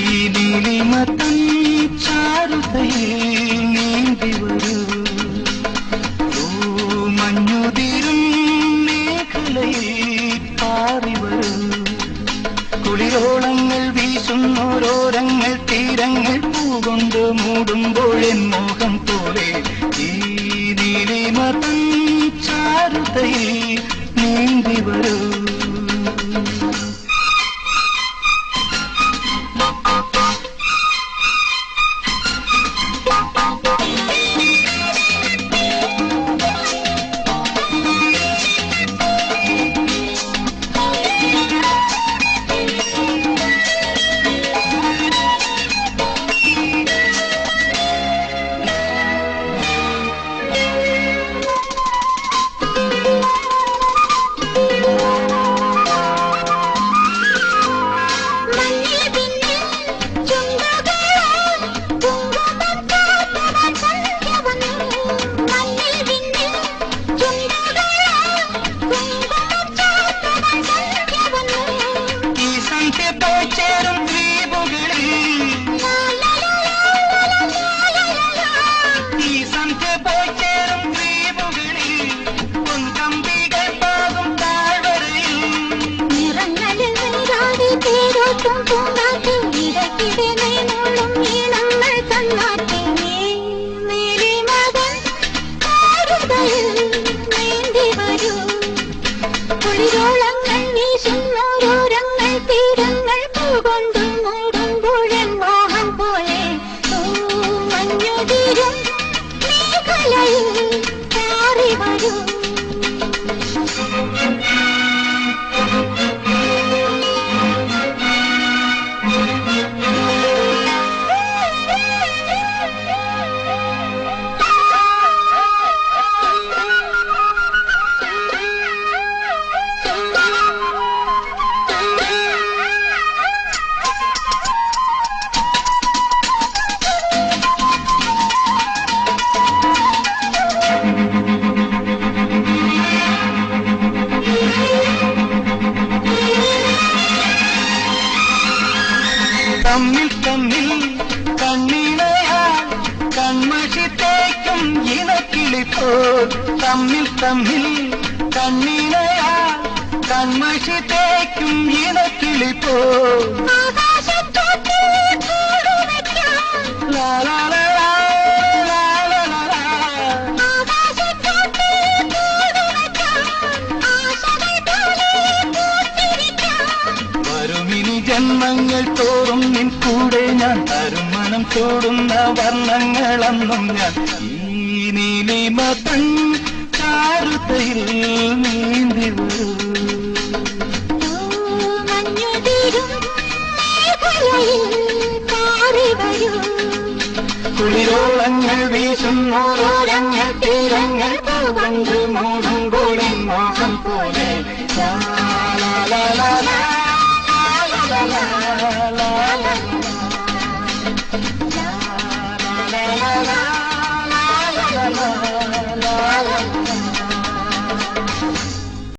നീലിമതൻ ചാരുതയിൽ നീന്തി വരൂ, മഞ്ഞുതിരും മേഖലയിൽ പാറി വരൂ. കുളിരോളങ്ങൾ വീശുന്നോരോരങ്ങൾ തീരങ്ങൾ പൂകൊണ്ട് മൂടുമ്പോഴെൻ മോഹം പോലെ ഈ നീലിമതൻ ചാരുതയിൽ നീന്തി വരൂ. കുളിരോളങ്ങൾ വീശുന്നോരോരങ്ങൾ തീരങ്ങൾ പൂകൊണ്ട് മൂടുമ്പോഴൻ മോഹം പോലെ മഞ്ഞുതിരും മേഖലയിൽ പാറി വരൂ. തമ്മിൽ തമ്മിൽ കണ്ണിണയാൽ കൺമഷി തേക്കും ഇണക്കിളിപ്പോൾ, തമ്മിൽ തമ്മിൽ കണ്ണിണയാൽ കൺമഷി തേക്കും ഇണക്കിളിപ്പോൾ. ജന്മങ്ങൾ തോറും നിൻ കൂടെ ഞാൻ തരും മനം തോടുന്ന വർണ്ണങ്ങളെന്നും ഞാൻ ഈ നീലിമതൻ ചാരുതയിൽ നീന്തി വരൂ. കുളിരോളങ്ങൾ വീശുന്നോരോരങ്ങൾ തീരങ്ങൾ പൂകൊണ്ട് മൂടുമ്പോൾ മോഹം പോലെ la la la la la la la la